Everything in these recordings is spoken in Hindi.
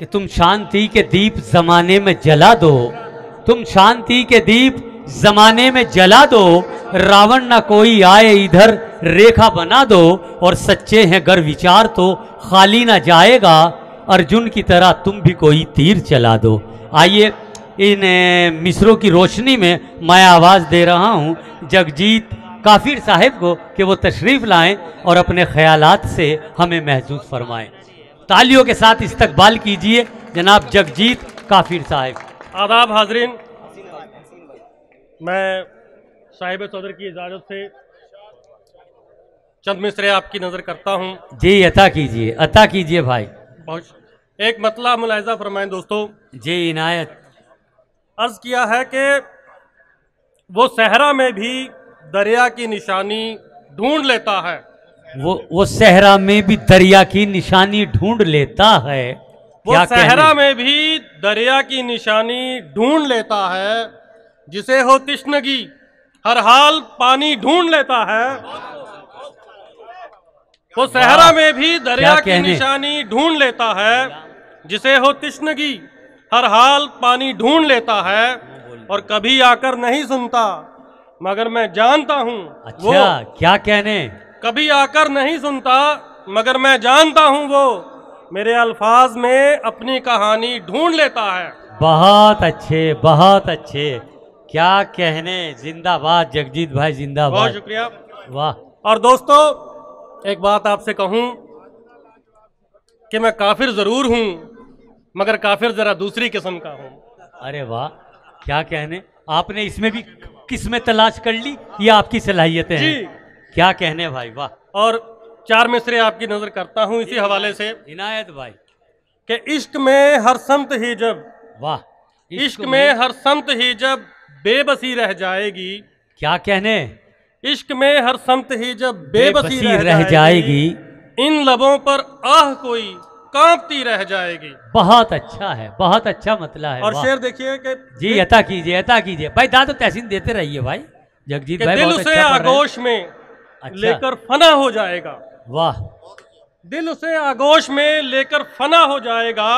कि तुम शांति के दीप जमाने में जला दो, तुम शांति के दीप जमाने में जला दो, रावण ना कोई आए इधर रेखा बना दो, और सच्चे हैं गर विचार तो खाली ना जाएगा, अर्जुन की तरह तुम भी कोई तीर चला दो। आइए इन मिसरों की रोशनी में मैं आवाज़ दे रहा हूँ जगजीत काफिर साहब को कि वो तशरीफ़ लाएं और अपने ख्यालात से हमें महसूस फरमाएं। तालियों के साथ इस्तकबाल कीजिए जनाब जगजीत काफिर साहब। आदाब हाजरीन, मैं साहिब चौधरी की इजाज़त से चंद मिसरे आपकी नज़र करता हूँ। जी अता कीजिए, अता कीजिए भाई। बहुत एक मतला मुलाहिज़ा फरमाएं दोस्तों। जी इनायत। अर्ज़ किया है कि वो सहरा में भी दरिया की निशानी ढूंढ लेता है। वो सहरा में भी दरिया की निशानी ढूंढ लेता है। वो सहरा में भी दरिया की निशानी ढूंढ लेता है, जिसे हो तिश्नगी हर हाल पानी ढूंढ लेता है। वो सहरा में भी दरिया की निशानी ढूंढ लेता है, जिसे हो तिश्नगी हर हाल पानी ढूंढ लेता है, और कभी आकर नहीं सुनता मगर मैं जानता हूँ। अच्छा, वो क्या कहने? कभी आकर नहीं सुनता मगर मैं जानता हूँ वो मेरे अल्फाज में अपनी कहानी ढूंढ लेता है। बहुत अच्छे, बहुत अच्छे, क्या कहने। जिंदाबाद जगजीत भाई, जिंदाबाद। बहुत शुक्रिया, वाह। और दोस्तों एक बात आपसे कहूँ कि मैं काफिर जरूर हूँ मगर काफिर जरा दूसरी किस्म का हूँ। अरे वाह, क्या कहने। आपने इसमें भी किस्में तलाश कर ली, ये आपकी सलाहियतें हैं। क्या कहने भाई, वाह। और चार मिसरे आपकी नजर करता हूँ इसी हवाले से। इनायत भाई। कि इश्क में हर समत ही जब, वाह, इश्क में हर समत ही जब बेबसी रह जाएगी। क्या कहने। इश्क में हर समत ही जब बेबसी रह जाएगी, इन लबों पर आह कोई कांपती रह जाएगी। बहुत अच्छा है, बहुत अच्छा मतलब है। और शेर देखिए कि जी अता कीजिए, अता कीजिए भाई। दाद तहसीन देते रहिए भाई जगजीत भाई। दिल उसे आगोश में लेकर फना हो जाएगा। वाह। दिल उसे आगोश में लेकर फना हो जाएगा,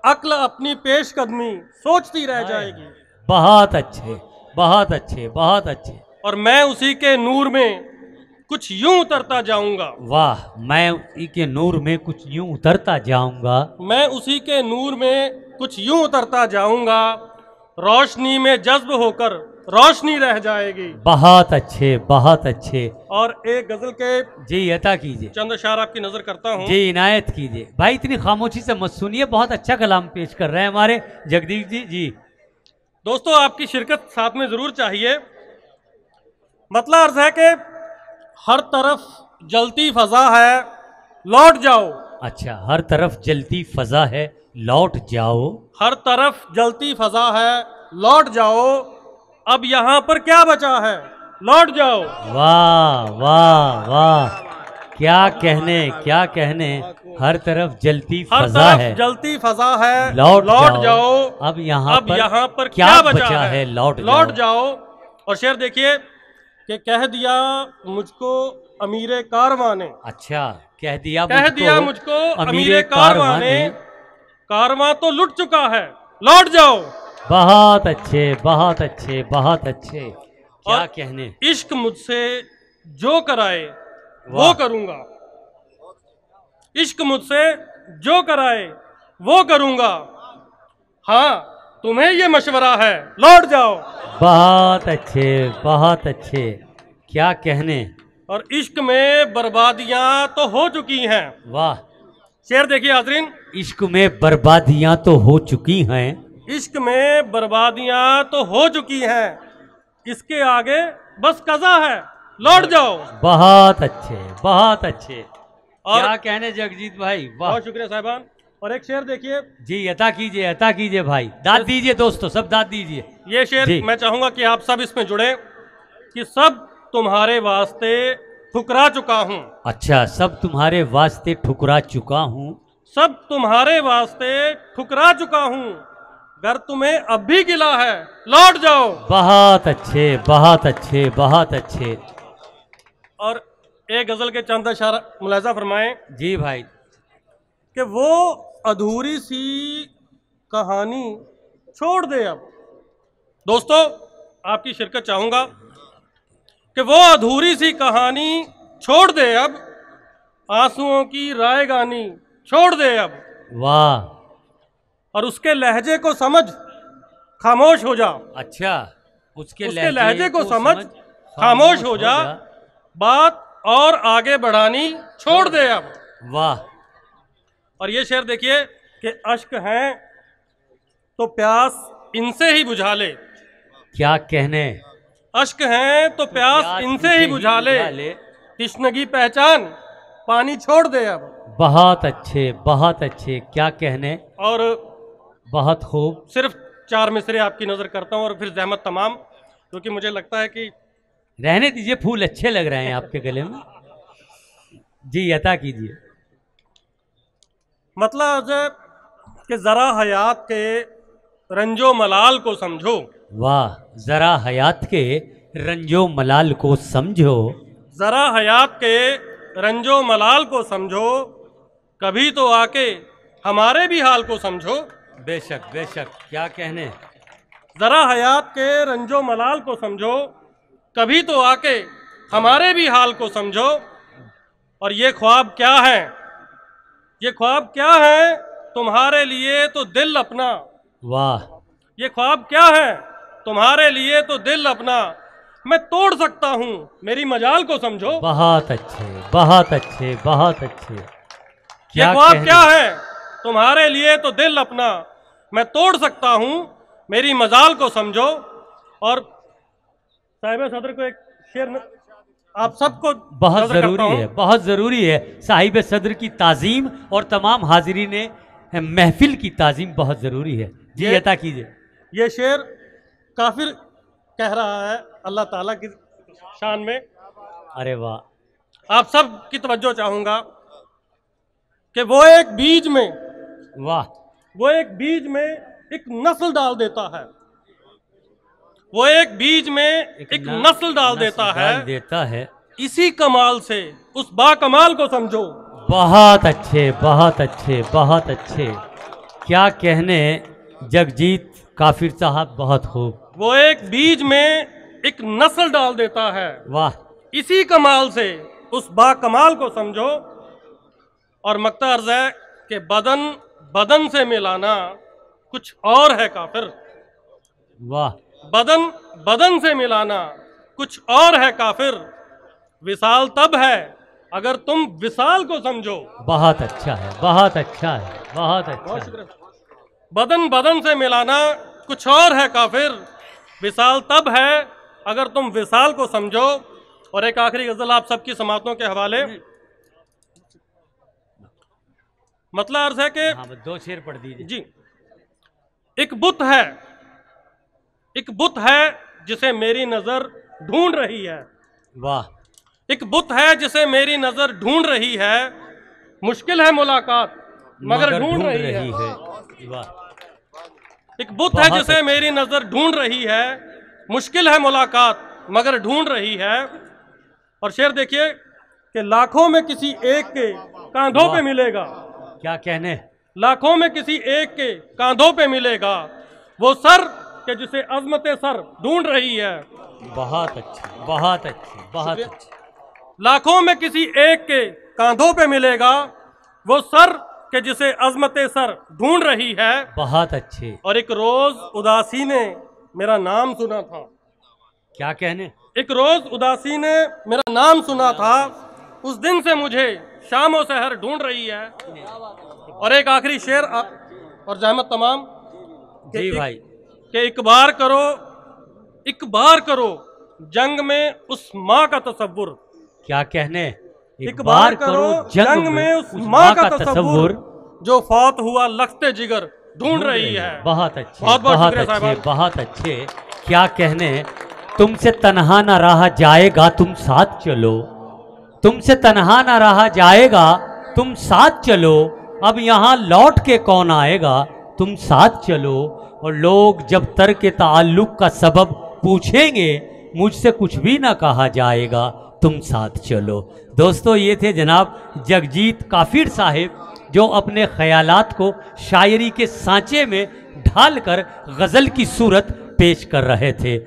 अक्ल अपनी पेशकदमी सोचती रह जाएगी। बहुत अच्छे, बहुत अच्छे, बहुत अच्छे। और मैं उसी के नूर में कुछ यूं उतरता जाऊंगा। वाह, मैं उसी के नूर में कुछ यूं उतरता जाऊंगा। मैं उसी के नूर में कुछ यूं उतरता जाऊंगा, रोशनी में जज्ब होकर रोशनी रह जाएगी। बहुत अच्छे, बहुत अच्छे। और एक गजल के जी अता कीजिए, चंद अशार आपकी नजर करता हूँ। जी इनायत कीजिए भाई। इतनी खामोशी से मत सुनिए, बहुत अच्छा कलाम पेश कर रहे हैं हमारे जगदीश जी। जी दोस्तों आपकी शिरकत साथ में जरूर चाहिए। मतलब अर्ज है कि हर तरफ जलती फजा है, लौट जाओ। अच्छा, हर तरफ जलती फजा है, लौट जाओ। हर तरफ जलती फजा है, लौट जाओ। अब यहाँ पर क्या बचा है, लौट जाओ। वाह वाह वाह, क्या कहने, क्या कहने। हर तरफ जलती फजा है, जलती फजा है, लौट जाओ। अब यहाँ पर क्या बचा है, लौट जाओ। और शेर देखिए कि कह दिया मुझको अमीरे कारवां ने। अच्छा, कह दिया मुझको अमीरे कारवां ने, कारवां तो लुट चुका है, लौट जाओ। बहुत अच्छे, बहुत अच्छे, बहुत अच्छे, क्या कहने। इश्क मुझसे जो कराए वो करूंगा, इश्क मुझसे जो कराए वो करूंगा। हाँ तुम्हें ये मशवरा है, लौट जाओ। बहुत अच्छे, बहुत अच्छे, क्या कहने। और इश्क में बर्बादियां तो हो चुकी हैं। वाह। शेर देखिए हाजरीन। इश्क में बर्बादियां तो हो चुकी हैं, इश्क में बर्बादियां तो हो चुकी हैं, इसके आगे बस कज़ा है, लौट जाओ। बहुत अच्छे, बहुत अच्छे, और क्या कहने जगजीत भाई, वाह। बहुत शुक्रिया साहिबान। और एक शेर देखिए। जी अता कीजिए, अता कीजिए भाई। दाद दीजिए दोस्तों, सब दाद दीजिए। ये शेर मैं चाहूंगा कि आप सब इसमें जुड़े कि सब तुम्हारे वास्ते ठुकरा चुका हूँ। अच्छा, सब तुम्हारे वास्ते ठुकरा चुका हूँ, सब तुम्हारे वास्ते ठुकरा चुका हूँ, अगर तुम्हें अब भी गिला है, लौट जाओ। बहुत अच्छे, बहुत अच्छे, बहुत अच्छे। और एक गजल के चंद अशार मुलाजा फरमाएं। जी भाई। कि वो अधूरी सी कहानी छोड़ दे अब। दोस्तों, आपकी शिरकत चाहूंगा कि वो अधूरी सी कहानी छोड़ दे अब, आंसुओं की रायगानी छोड़ दे अब। वाह। और उसके लहजे को समझ, खामोश हो जा। अच्छा, उसके लहजे को समझ, खामोश हो जा। बात और आगे बढ़ानी छोड़ दे अब। वाह। और ये शेर देखिए कि अश्क हैं तो प्यास इनसे ही बुझा ले। क्या कहने। अश्क हैं तो प्यास इनसे ही बुझा ले, तिश्नगी पहचान पानी छोड़ दे अब। बहुत अच्छे, बहुत अच्छे, क्या कहने। और बहुत खूब। सिर्फ 4 मिसरे आपकी नजर करता हूँ और फिर जहमत तमाम, क्योंकि मुझे लगता है कि रहने दीजिए, फूल अच्छे लग रहे हैं आपके गले में। जी अता कीजिए। मतलब है कि जरा हयात के रंजो मलाल को समझो। वाह। जरा हयात के रंजो मलाल को समझो। जरा हयात के रंजो मलाल को समझो, कभी तो आके हमारे भी हाल को समझो। बेशक बेशक, क्या कहने। जरा हयात के रंजो मलाल को समझो, कभी तो आके हमारे भी हाल को समझो। और ये ख्वाब क्या है, ये ख्वाब क्या है तुम्हारे लिए तो दिल अपना। वाह। ये ख्वाब क्या है तुम्हारे लिए तो दिल अपना, मैं तोड़ सकता हूँ मेरी मजाल को समझो। बहुत अच्छे, बहुत अच्छे, बहुत अच्छे। ये ख्वाब क्या है तुम्हारे लिए तो दिल अपना, मैं तोड़ सकता हूँ मेरी मजाल को समझो। और साहिब सदर को एक शेर आप सबको बहुत जरूरी है, बहुत जरूरी है। साहिब सदर की ताजीम और तमाम हाजिरीन महफिल की ताजीम बहुत जरूरी है। जी अता कीजिए। ये शेर काफिर कह रहा है अल्लाह ताला की शान में। अरे वाह। आप सब की तवज्जो चाहूंगा कि वो एक बीज में, वाह, वो एक बीज में एक नस्ल डाल देता है। वो एक बीज में एक नस्ल डाल देता है। इसी कमाल से उस बाकमाल को समझो। बहुत अच्छे, बहुत अच्छे, बहुत अच्छे, क्या कहने जगजीत काफिर साहब, बहुत खूब। वो एक बीज में एक नस्ल डाल देता है। वाह। इसी कमाल से उस बाकमाल को समझो। और मक्ता अर्ज है कि बदन बदन से मिलाना कुछ और है काफिर। वाह। बदन बदन से मिलाना कुछ और है काफिर, विसाल तब है अगर तुम विसाल को समझो। बहुत अच्छा है, बहुत अच्छा है, बहुत अच्छा है। बदन बदन से मिलाना कुछ और है काफिर, विसाल तब है अगर तुम विसाल को समझो। और एक आखिरी गजल आप सबकी समातों के हवाले। मतलब अर्ज है कि 2 शेर पढ़ दीजिए जी। एक बुत है, एक बुत है जिसे मेरी नजर ढूंढ रही है। वाह। एक बुत है जिसे मेरी नजर ढूंढ रही है, मुश्किल है मुलाकात मगर ढूंढ रही है। वाह। एक बुत है जिसे मेरी नजर ढूंढ रही है, मुश्किल है मुलाकात मगर ढूंढ रही है। और शेर देखिए कि लाखों में किसी एक के कांधों पे मिलेगा। क्या कहने। लाखों में किसी एक के कांधों पे मिलेगा वो सर के जिसे अजमत सर ढूंढ रही है। बहुत अच्छी, बहुत अच्छी, बहुत अच्छी। लाखों में किसी एक के कांधों पे मिलेगा वो सर के जिसे अजमत सर ढूंढ रही है। बहुत अच्छे। और एक रोज उदासी ने मेरा नाम सुना था। क्या कहने। एक रोज उदासी ने मेरा नाम सुना था, उस दिन से मुझे शामो सहर ढूंढ रही है। और एक आखिरी शेर और जहमत तमाम जी भाई कि एक बार करो, एक बार करो जंग में उस माँ का तसव्वुर। क्या कहने। एक बार करो जंग में उस माँ का तसव्वुर जो फौत हुआ लख्ते जिगर ढूंढ रही है। बहुत अच्छे, बहुत बहुत अच्छे, बहुत अच्छे। क्या कहने। तुमसे तन्हा ना रहा जाएगा तुम साथ चलो, तुमसे तन्हा ना रहा जाएगा तुम साथ चलो, अब यहाँ लौट के कौन आएगा तुम साथ चलो। और लोग जब तर्क ताल्लुक का सबब पूछेंगे मुझसे कुछ भी ना कहा जाएगा तुम साथ चलो। दोस्तों, ये थे जनाब जगजीत काफिर साहिब जो अपने ख्यालात को शायरी के सांचे में ढालकर गज़ल की सूरत पेश कर रहे थे।